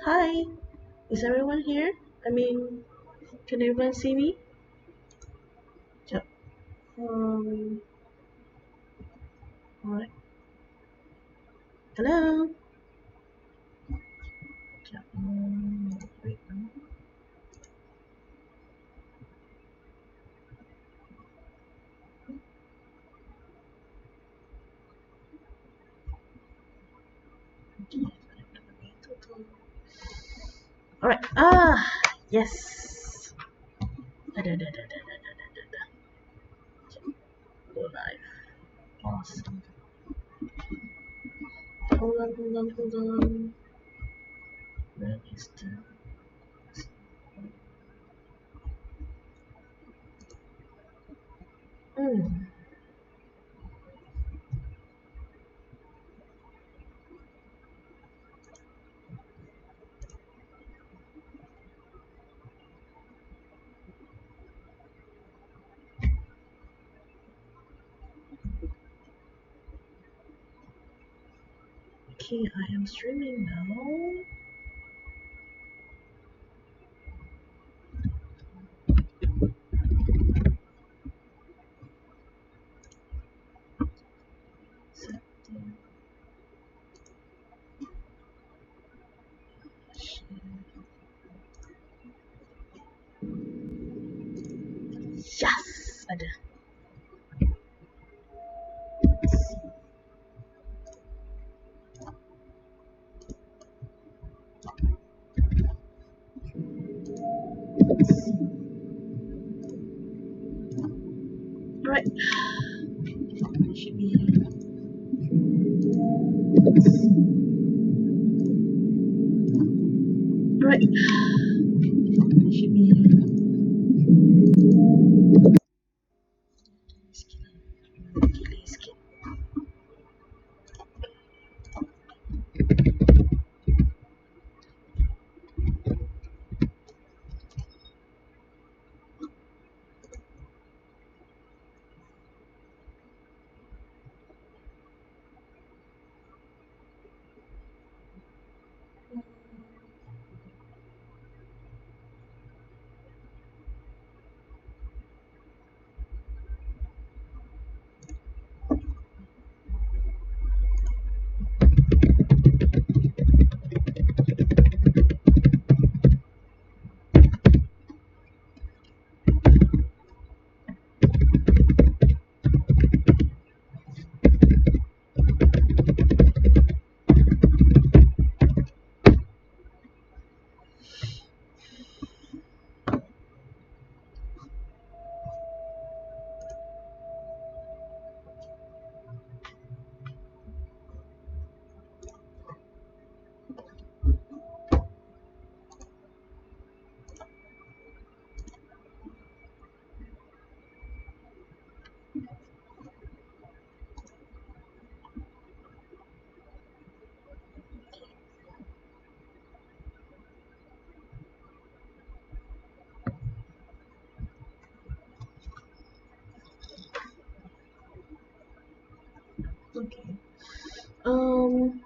Hi, is everyone here? I mean, can everyone see me? Yep. Um, alright. Hello? Yep. Wait. Alright. Yes. Go live. Awesome. Hold on. Where is the... Hmm. Okay, I am streaming now. Setting. Yes! Ada. Right. Should be... Right. Should be... Skip. Okay. Um,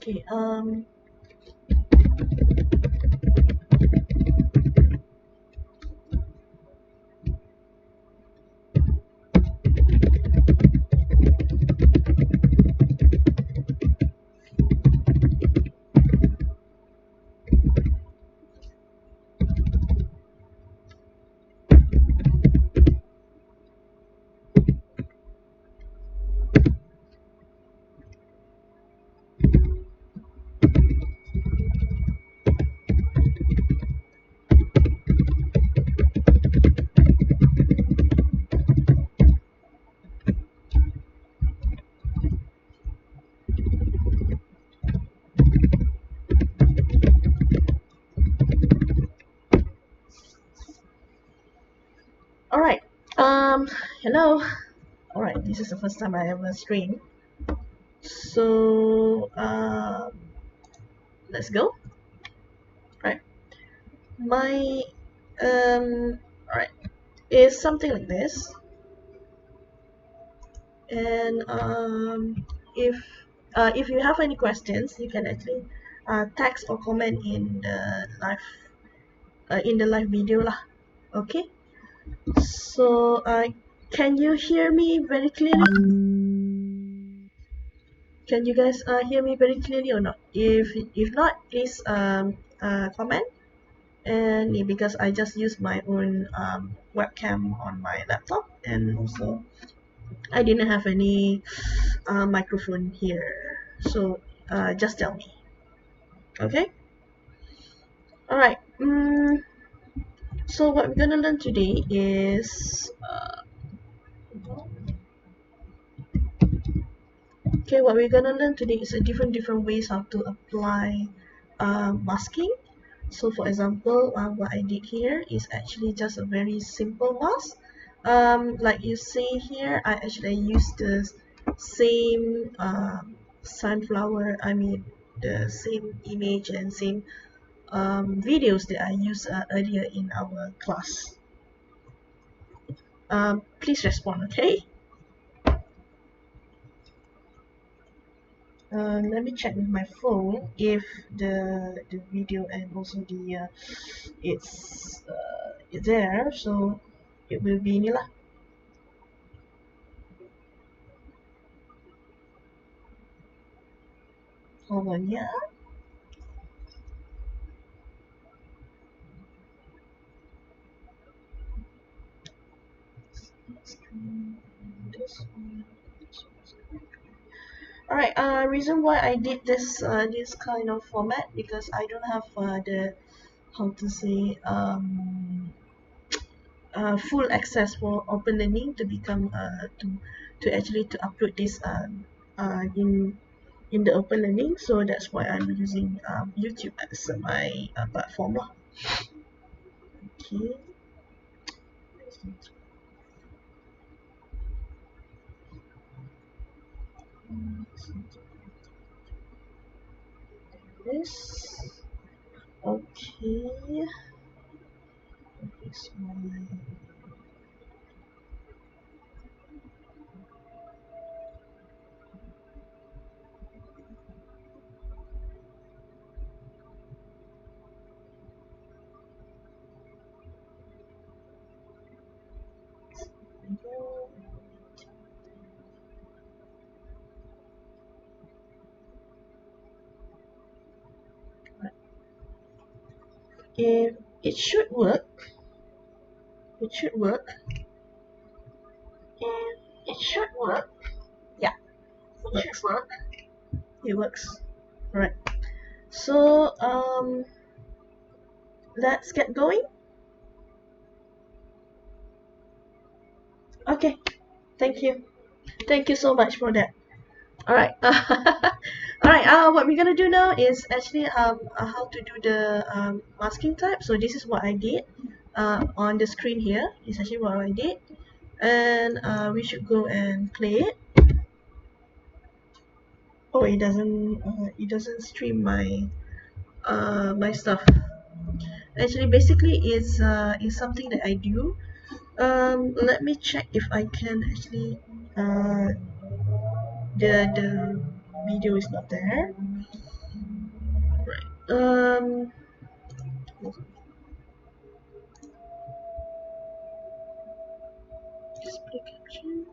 Okay, all right. Hello. All right, this is the first time I ever stream. So, let's go. Right. My all right, is something like this, and if you have any questions, you can actually text or comment in the live video lah. Okay. So, can you hear me very clearly? Can you guys hear me very clearly or not? If not, please comment. And because I just use my own webcam on my laptop, and also I didn't have any microphone here, so just tell me. Okay. All right. So what we're gonna learn today is okay. What we're gonna learn today is a different ways how to apply masking. So for example, what I did here is actually just a very simple mask. Like you see here, I actually used the same sunflower, I mean the same image and same videos that I used earlier in our class. Please respond, okay? Let me check with my phone if the video and also the it's there, so it will be inilah. Hold on, yeah. Alright, reason why I did this kind of format, because I don't have the how to say full access for open learning to become to actually to upload this in the open learning, so that's why I'm using YouTube as my platform lah. Okay. This okay. This one. If it should work, it should work. If it should work, yeah, it should work. It works. Alright. So let's get going. Okay. Thank you. Thank you so much for that. Alright. Alright, what we're gonna do now is actually how to do the masking type. So this is what I did on the screen here. It's actually what I did, and we should go and play it. Oh, it doesn't stream my my stuff. Actually, basically, it's something that I do. Let me check if I can actually the video is not there. um display caption.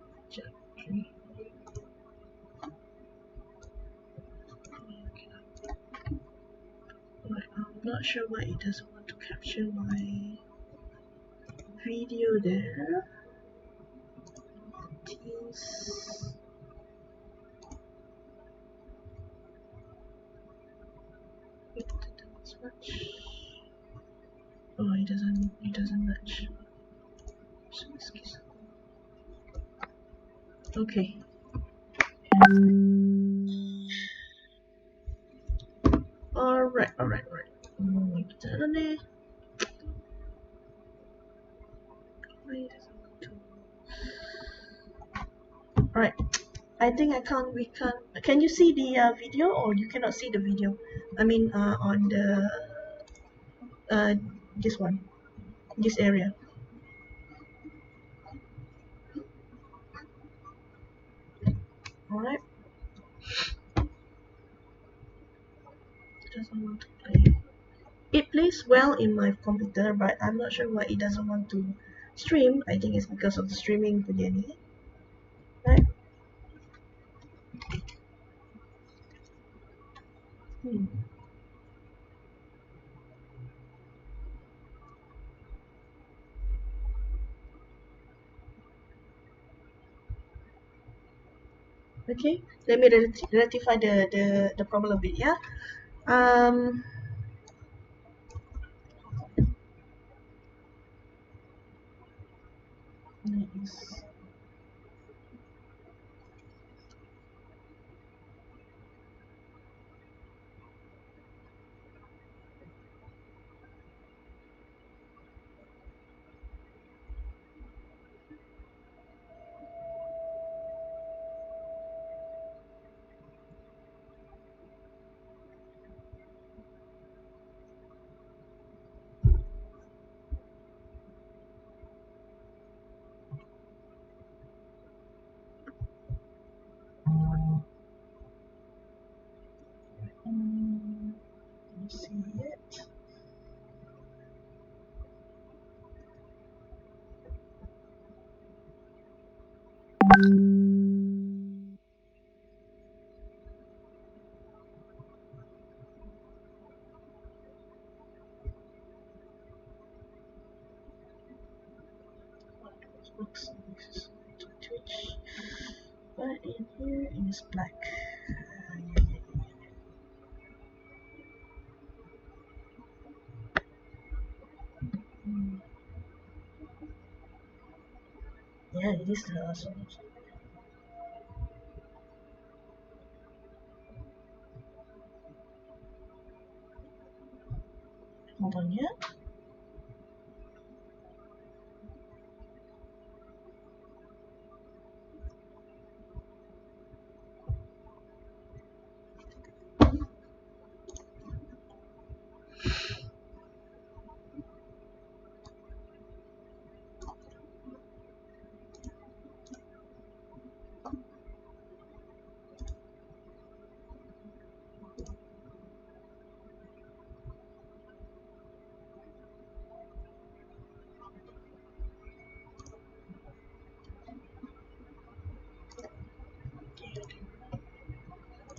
Right, I'm not sure why it doesn't want to capture my video there. Teams. It doesn't match. Oh, it doesn't match. So excuse. Okay. Alright. Kita ni. Alright. I think we can't. Can you see the video, or you cannot see the video? I mean, on the this one, this area. Alright. Doesn't want to play. It plays well in my computer, but I'm not sure why it doesn't want to stream. I think it's because of the streaming punya ni. Right? Okay, let me rectify the problem a bit, yeah. Nice. Let me see it. Looks to Twitch, but in here it is black. Yeah, it is the solution. Hold on, yeah.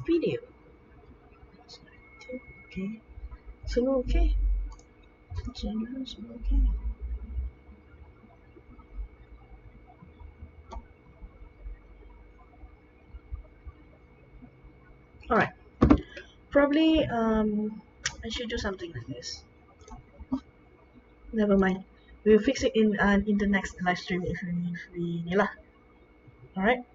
Video. Okay. Semua okay. Semua okay. Alright. Probably I should do something like this. Never mind. We'll fix it in the next live stream if we need lah. Alright.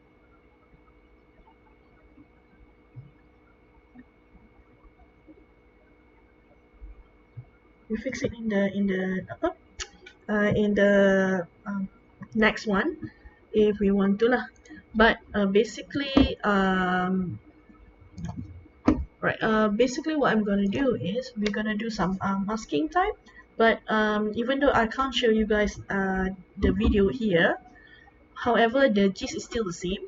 We fix it in the next one if we want to lah. But basically basically what I'm gonna do is we're gonna do some masking type, but even though I can't show you guys the video here, however the gist is still the same.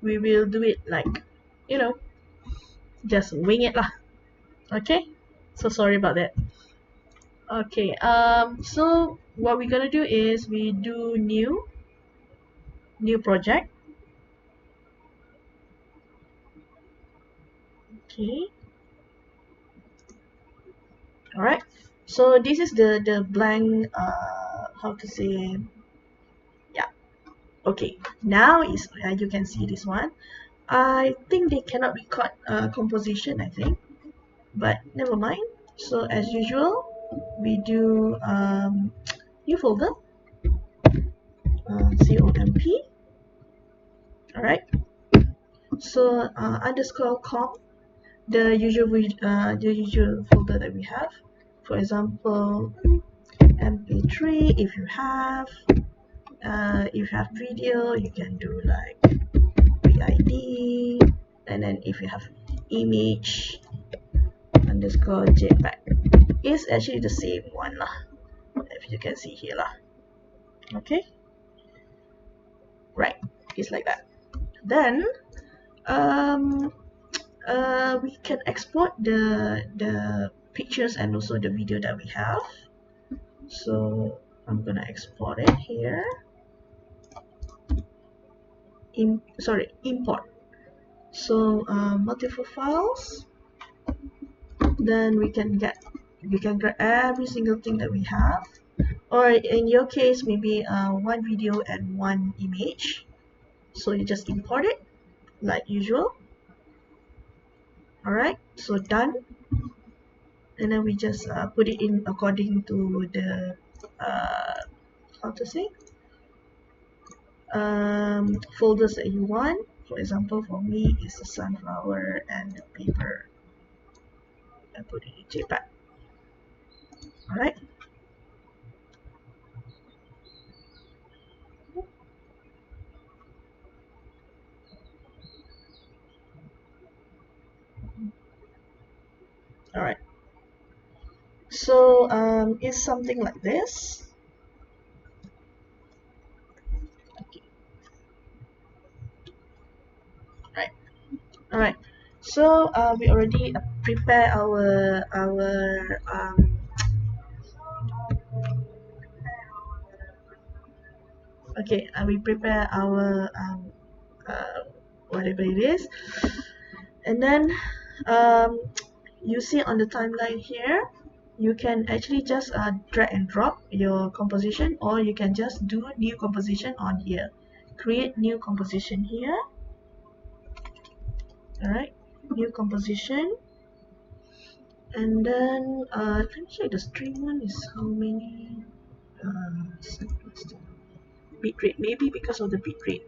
We will do it like, you know, just wing it lah. Okay, so sorry about that. Okay, so what we're gonna do is we do new project. Okay, all right. So this is the blank. How to say? Yeah. Okay. Now is you can see this one. I think they cannot record composition. I think, but never mind. So as usual, we do new folder comp. All right. So underscore comp, the usual folder that we have. For example, mp3. If you have video, you can do like vid, and then if you have image underscore jpeg, it's actually the same one lah, if you can see here lah. Okay, right, it's like that. Then um we can export the pictures and also the video that we have. So I'm gonna export it here. Import. So multiple files. Then we can grab every single thing that we have, or in your case maybe one video and one image. So you just import it like usual. All right, so done. And then we just put it in according to the how to say folders that you want. For example, for me it's the sunflower and the paper. I put it in JPEG. All right. All right. So it's something like this. Okay. Right. All right. So we already prepare our okay. We prepare our whatever it is, and then um, you see on the timeline here, you can actually just drag and drop your composition, or you can just do new composition on here. Create new composition here. All right, new composition. And then let me check the stream one is how many bit rate, maybe because of the bit rate.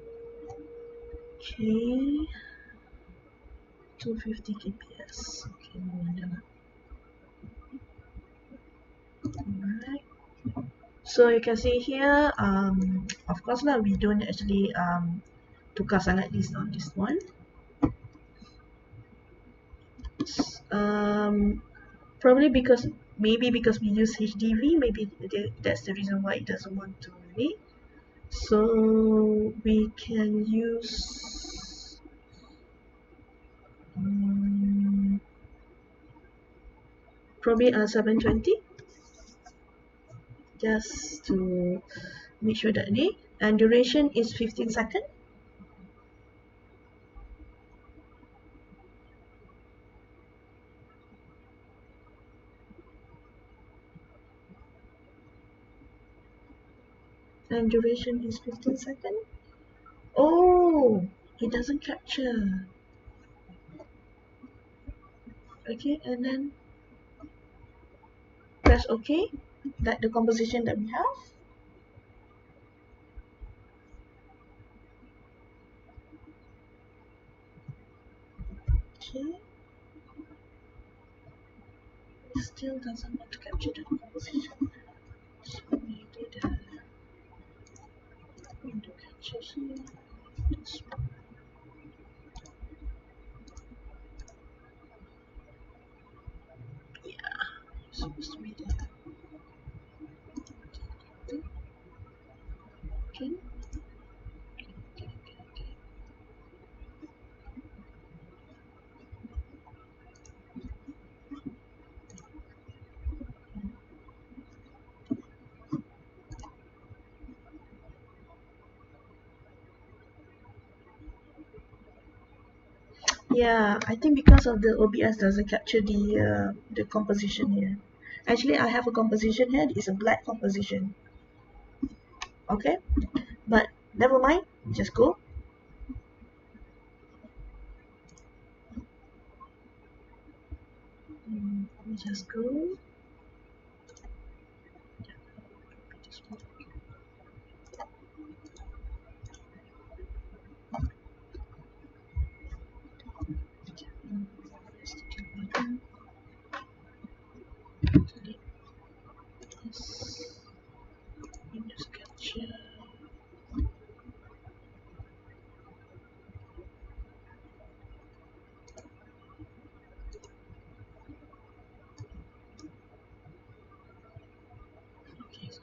Okay, 250 kbps. Okay, no wonder. Alright, so you can see here of course lah, we don't actually tukar sangat this on this one. Probably because we use HDV, maybe that's the reason why it doesn't want to read. So we can use probably 720, just to make sure that and duration is 15 seconds. And duration is 15 seconds. Oh, it doesn't capture. Okay, and then press OK, like the composition that we have. Okay, it still doesn't want to capture the composition. So we did going to capture here. This one. Yeah, it's supposed to be there. Okay. Yeah, I think because of the OBS doesn't capture the composition here. Actually, I have a composition here. It's a black composition. Okay, but never mind. Just go. Let me just go. Windows capture. Okay, so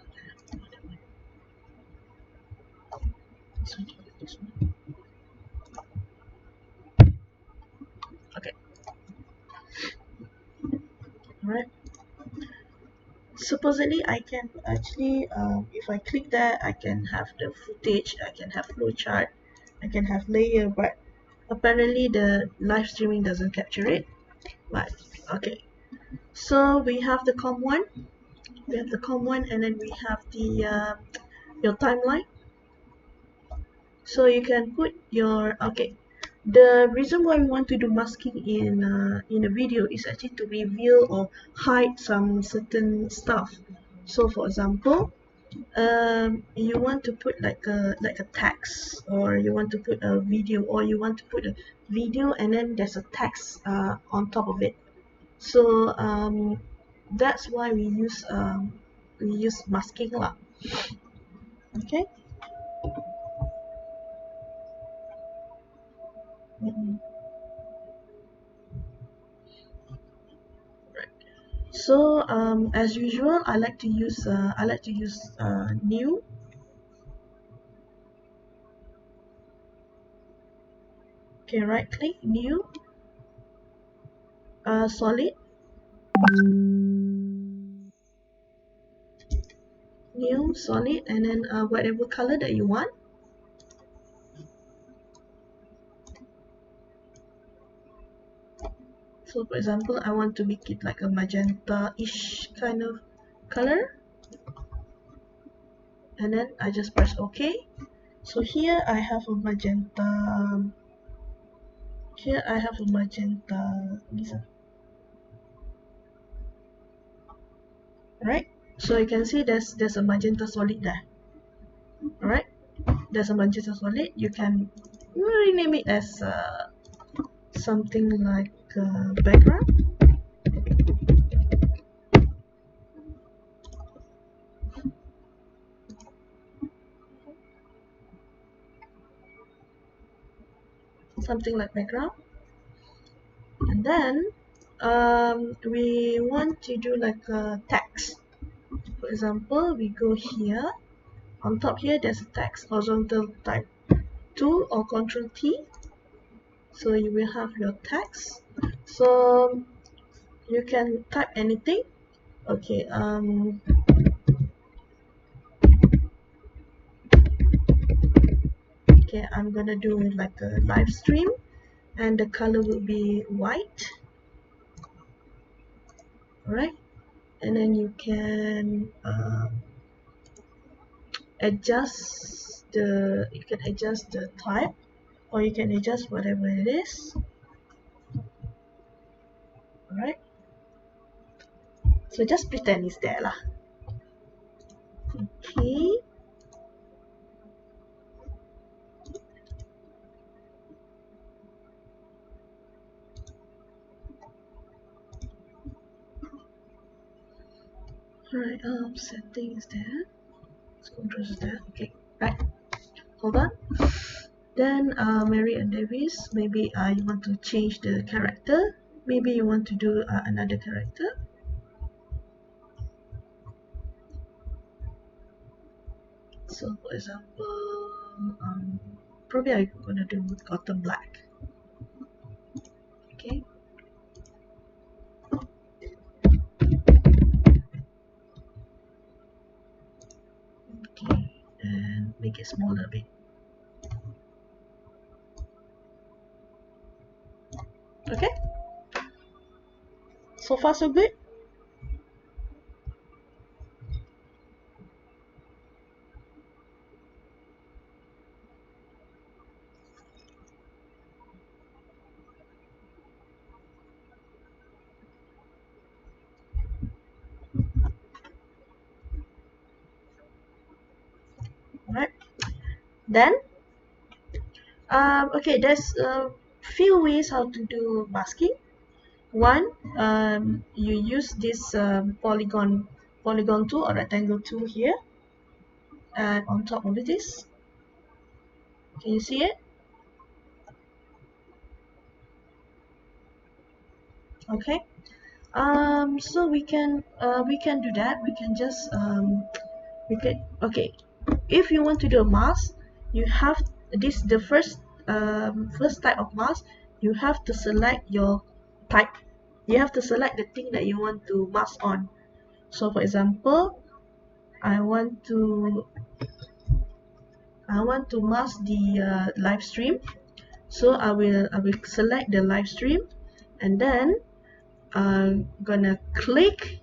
this one, this one. Okay, alright. Supposedly I can actually if I click that I can have the footage, I can have flowchart, I can have layer, but apparently the live streaming doesn't capture it. But okay, so we have the com1, and then we have the your timeline. So you can put your okay. The reason why we want to do masking in a video is actually to reveal or hide some certain stuff. So for example, you want to put like a text, or you want to put a video, or you want to put a video and then there's a text on top of it. So that's why we use masking lah. Okay. Mm-mm. Right. So as usual, I like to use new. Okay, right click new, solid, new solid, and then whatever color that you want. So for example, I want to make it like a magenta-ish kind of color, and then I just press OK. So here I have a magenta. Here I have a magenta. Right? So you can see there's a magenta solid there. Alright? There's a magenta solid. You can rename it as something like background. Something like background. And then we want to do like a text. For example, we go here. On top here, there's a text, horizontal type 2 or Control T. So you will have your text. So you can type anything. Okay. Okay. I'm gonna do like a live stream, and the color will be white. Alright. And then you can adjust the type, or you can adjust whatever it is. Alright, so just pretend it's there lah. Okay, alright, settings there, controls there. Okay, right, hold on. Then Mary and Davis, maybe you want to change the character, maybe you want to do another character. So for example, probably I'm gonna do Gotham Black. Okay. Okay, and make it smaller a bit. Okay, so far so good. Alright, then okay, there's a few ways how to do masking. One, you use this polygon tool or rectangle tool here, and on top of this, can you see it? Okay. So we can do that. We can just we can okay. If you want to do a mask, you have this the first type of mask. You have to select your type. You have to select the thing that you want to mask on. So for example, I want to mask the live stream. So I will select the live stream, and then I'm gonna click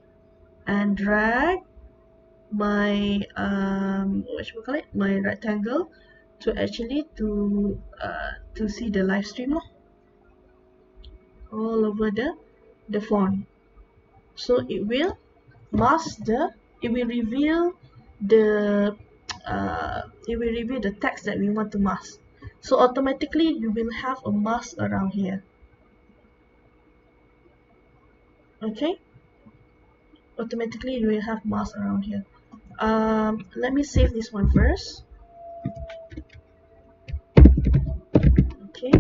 and drag my what should we call it, my rectangle to actually to see the live stream all over the font. So it will reveal the it will reveal the text that we want to mask. So automatically you will have a mask around here. Okay, automatically you will have mask around here. Let me save this one first. Okay,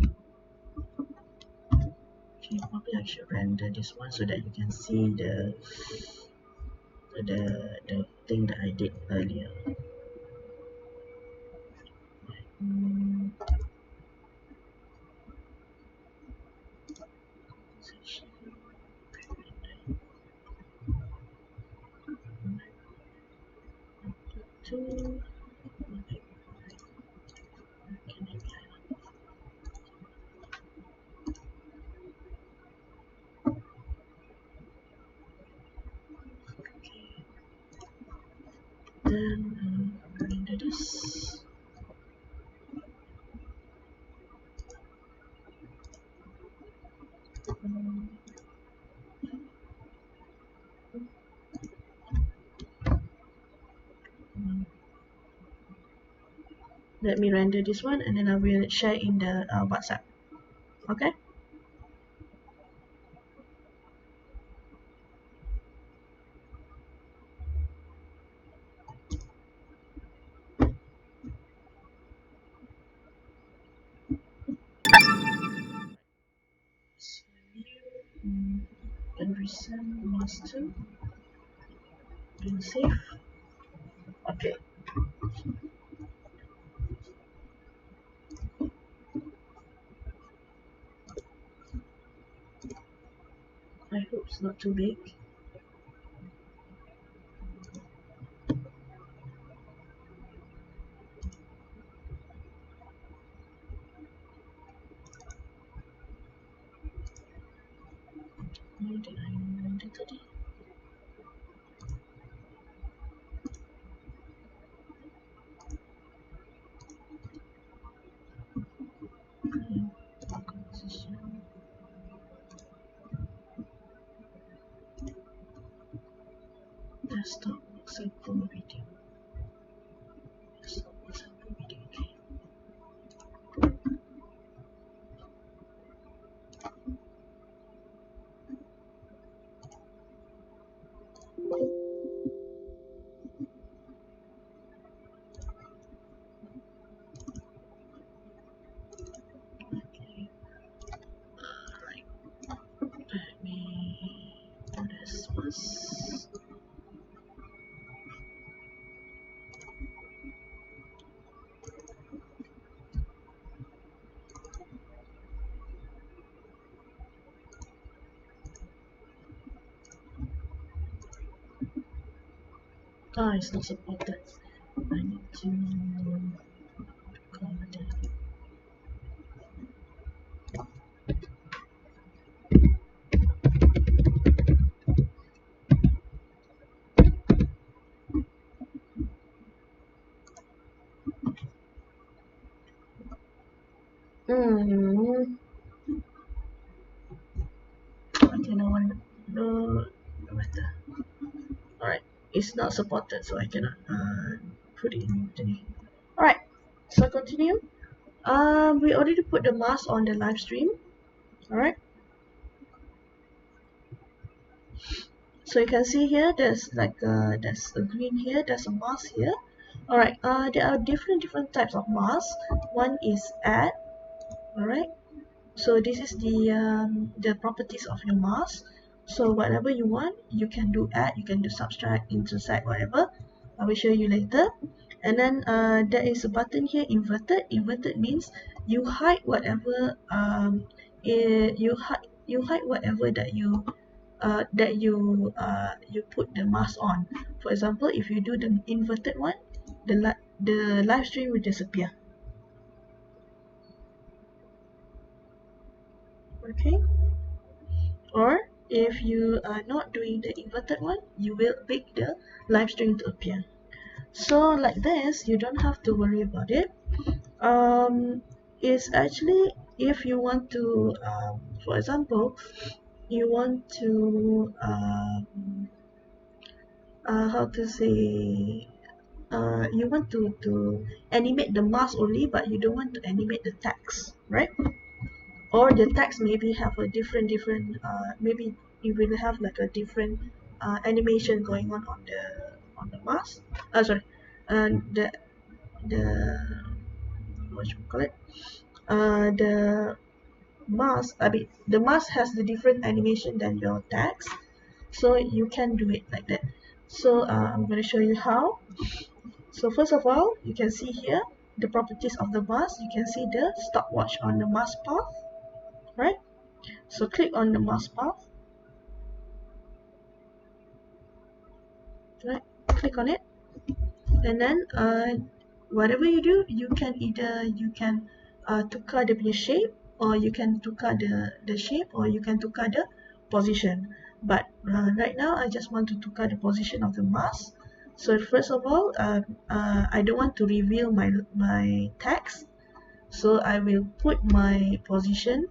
okay, probably I should render this one so that you can see the thing that I did earlier. Mm, two, then render this. Mm, Let me render this one, and then I will share in the WhatsApp. Okay. And resend master and save. Okay. I hope it's not too big. Why did I render tadi? Composition. Desktop sample video. Desktop sample video. Okay. Okay. Alright. Let me do this first. It's not supported. I need to comment it. Okay, no matter. Alright, it's not supported, so I cannot put it in today. Alright, so continue. We already put the mask on the live stream. Alright, so you can see here there's there's a green here, there's a mask here. Alright, there are different types of masks. One is add. Alright, so this is the properties of your mask. So whatever you want, you can do add, you can do subtract, intersect, whatever. I will show you later. And then there is a button here, inverted. Inverted means you hide whatever you hide whatever that you put the mask on. For example, if you do the inverted one, the live stream will disappear. Okay. Or if you are not doing the inverted one, you will make the live stream to appear. So like this, you don't have to worry about it. It's actually if you want to, for example, you want to how to say you want to animate the mask only, but you don't want to animate the text, right? Or the text maybe have a different maybe you will have like a different animation going on the mask. Sorry, the what you call it? The mask. I mean, the mask has the different animation than your text, so you can do it like that. So I'm going to show you how. So first of all, you can see here the properties of the mask. You can see the stopwatch on the mask path, right? So click on the mask path, right? Click on it, and then whatever you do, you can tukar the shape, or you can tukar the shape, or you can tukar the position. But right now, I just want to tukar the position of the mask. So first of all, I don't want to reveal my text, so I will put my position,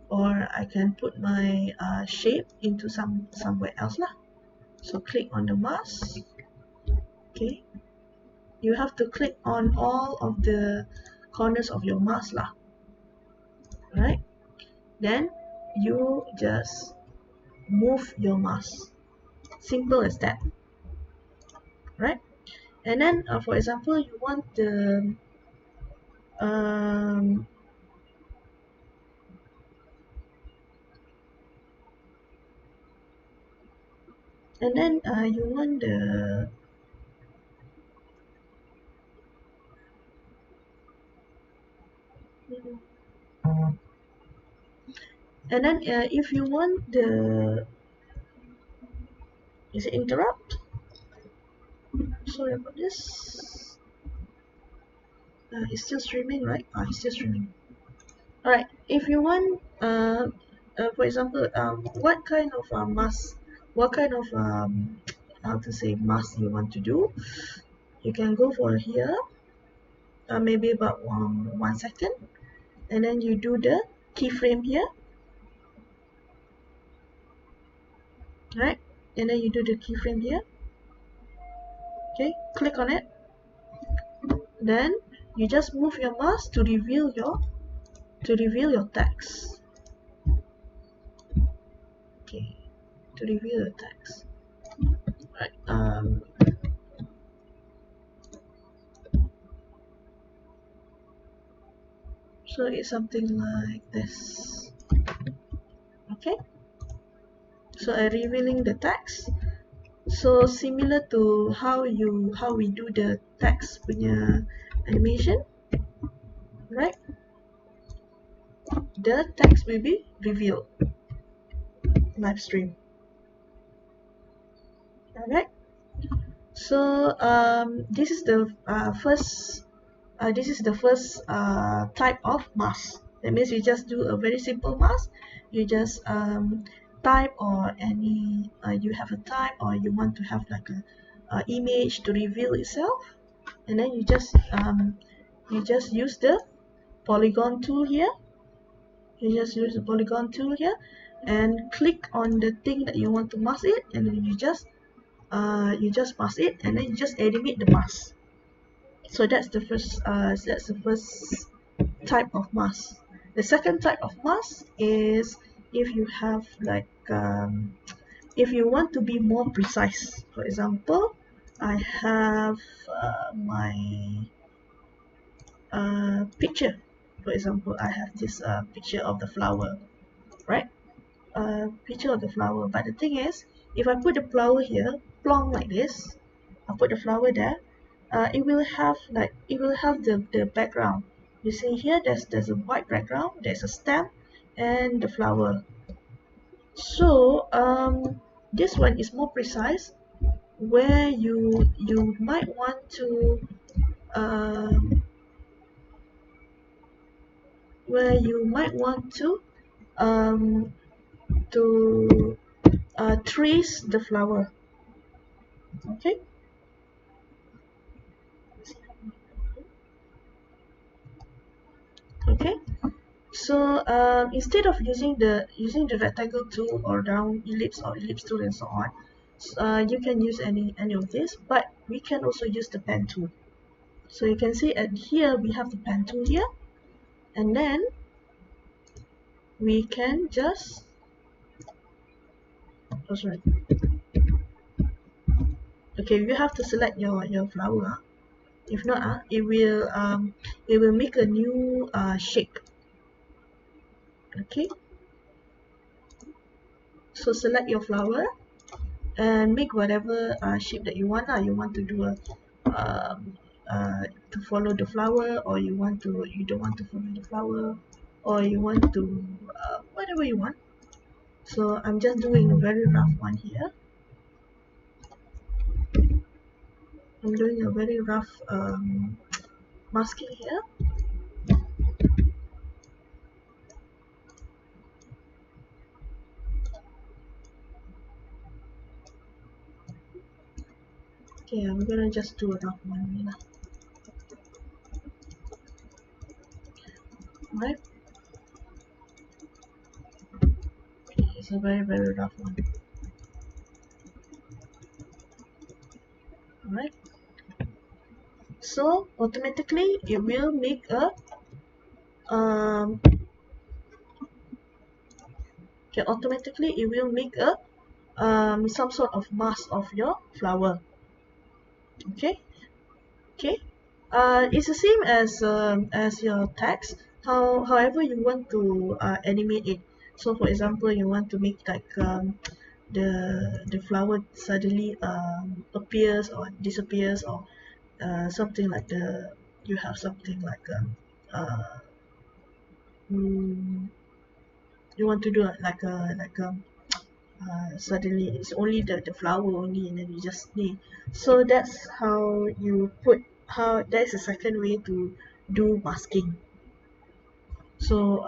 or I can put my shape into somewhere else lah. So click on the mask. Okay, you have to click on all of the corners of your mask lah, right? Then you just move your mask, simple as that, right? And then for example, you want the and then you want the and then if you want the is it interrupt? Sorry about this. It's still streaming, right? It's still streaming. Alright, if you want for example, what kind of mask, what kind of how to say mask you want to do, you can go for here, maybe about 1 second, and then you do the keyframe here, right? And then you do the keyframe here. Okay, click on it. Then you just move your mouse to reveal your text. Okay, to reveal your text. Right. So it's something like this. Okay. So I'm revealing the text. So similar to how we do the text punya animation, right? The text will be revealed live stream. Alright. So this is the first type of mask. That means you just do a very simple mask. You just type, or any you have a type, or you want to have like a image to reveal itself, and then you just use the polygon tool here, You just use the polygon tool here and click on the thing that you want to mask it, and then you just mask it, and then you just animate the mask. So that's the first type of mask. The second type of mask is if you have like if you want to be more precise. For example, I have my picture. For example, I have this picture of the flower, right? Picture of the flower. But the thing is, if I put the flower here, plonk like this, I put the flower there, it will have the background. You see here, there's a white background, there's a stem, and the flower. So this one is more precise, where you might want to um, where you might want to trace the flower. Okay. Okay. So instead of using the rectangle tool or round ellipse or ellipse tool and so on, you can use any of this, but we can also use the pen tool. So you can see at here we have the pen tool here, and then we can just oh sorry. Okay, you have to select your flower. If not, it will make a new shape. Okay, so select your flower and make whatever shape that you want. You want to do a um, to follow the flower, or you don't want to follow the flower, or you want to whatever you want. So I'm just doing a very rough one here. I'm doing a very rough masking here. Okay, I'm gonna just do a rough one now. Right? Okay, it's a very rough one. Alright. So automatically it will make a um okay, automatically it will make a some sort of mask of your flower. Okay. Okay. It's the same as your text. However you want to animate it. So for example, you want to make like the flower suddenly appears or disappears, or something like you have something like uh, mm, you want to do like a suddenly it's only the flower only, and then you just snake. So that's how you put how that's the second way to do masking. So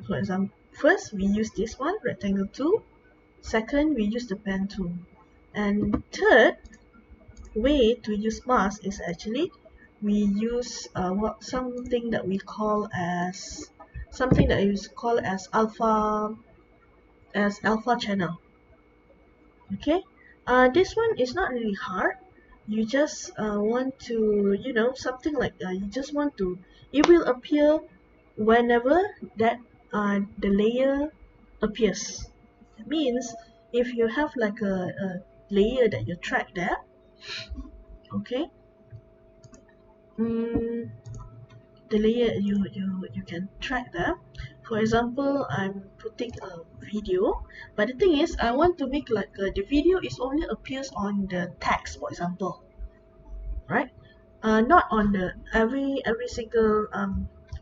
for example, first we use this one rectangle tool, second we use the pen tool, and third way to use mask is actually we use what something that we call as alpha channel. Okay, this one is not really hard. You just want to, something like you just want to, it will appear whenever that the layer appears. It means if you have like a layer that you track there, okay, mm, the layer you can track there. For example, I'm putting a video, but the thing is I want to make like the video is only appears on the text, for example, right? Not on the every single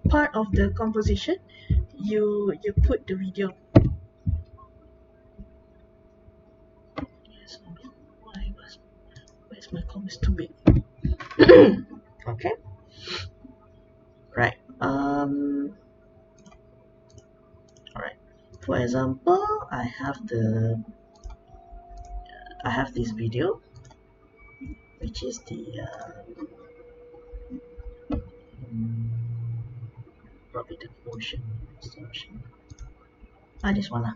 part of the composition you put the video. Yes, why is my comments too big? Okay, right. All right. For example, I have this video, which is the probably the motion distortion. this one lah.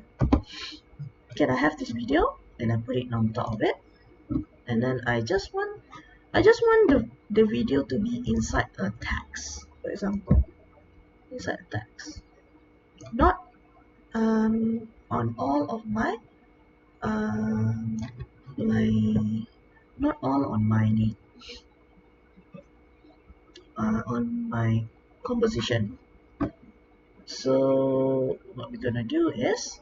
Okay, I have this video and I put it on top of it, and then I just want the video to be inside a text, for example, inside a text, not on all of my not all on my on my composition. So what we're gonna do is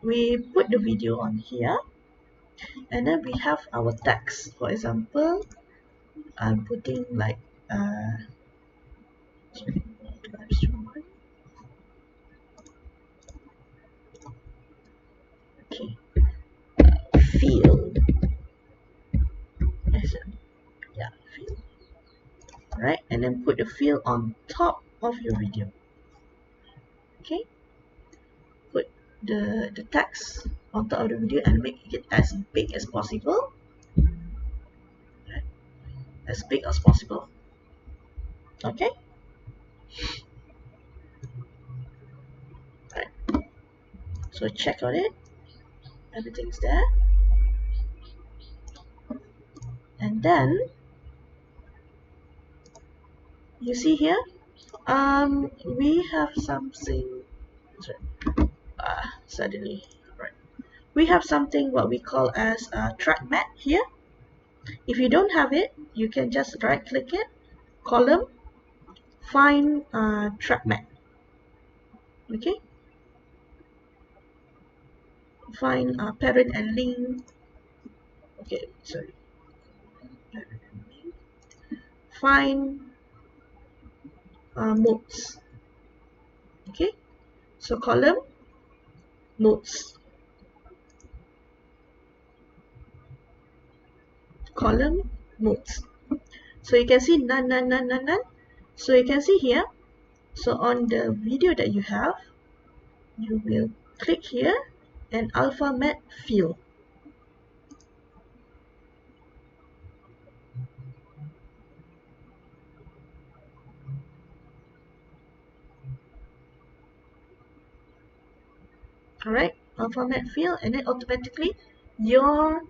we put the video on here, and then we have our text. For example, I'm putting like sorry, okay, field, yeah, field, right? And then put the field on top of your video. Okay, put the text on top of the video and make it as big as possible, right? As big as possible. Okay, right. So check on it, everything's there, and then you see here, we have something. Sorry, suddenly, right? We have something what we call as a track mat here. If you don't have it, you can just right click it, column, find track mat. Okay, find parent and link. Okay, sorry, parent and link. Find modes. Okay, so column, modes, column, modes. So you can see none, none, none, none, none. So you can see here, so on the video that you have, you will click here and alpha mat fill. Alright, alpha mat fill, and then automatically your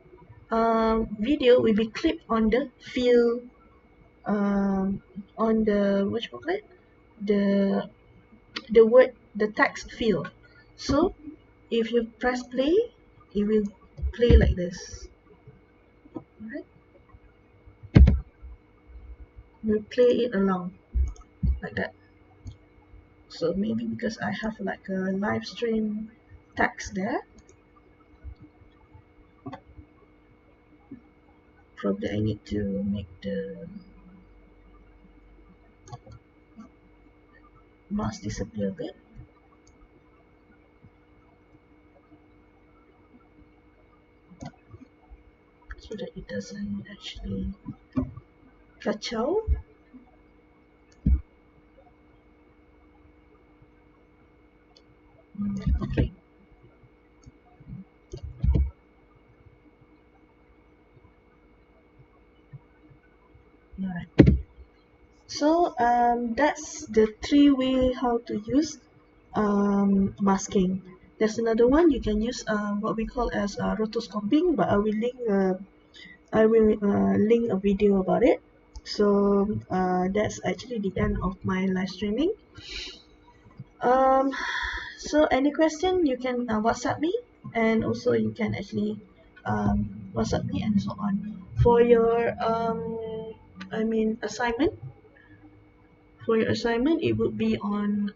video will be clipped on the fill, on the what you call it, the word, the text field. So if you press play, it will play like this. Alright, we'll play it along like that. So maybe because I have like a live stream text there, probably I need to make the mask disappear a bit. So that it doesn't actually kacau. Okay. Alright. So that's the 3 way how to use masking. There's another one you can use what we call as rotoscoping, but I will link a video about it. So that's actually the end of my live streaming. So any question you can WhatsApp me, and also you can actually WhatsApp me and so on. For your assignment, it would be on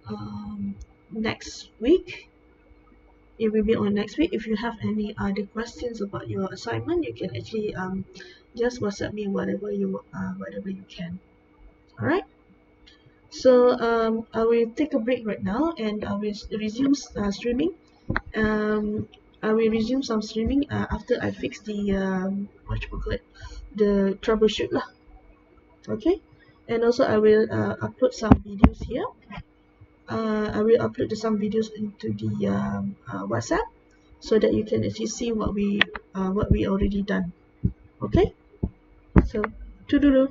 next week. It will be on next week. If you have any other questions about your assignment, you can actually just WhatsApp me whatever you can. All right. So I will take a break right now, and I will resume streaming. I will resume some streaming after I fix the what you call it, the troubleshoot lah. Okay, and also I will upload some videos here. I will upload some videos into the WhatsApp, so that you can actually see what we already done. Okay, so toodaloo.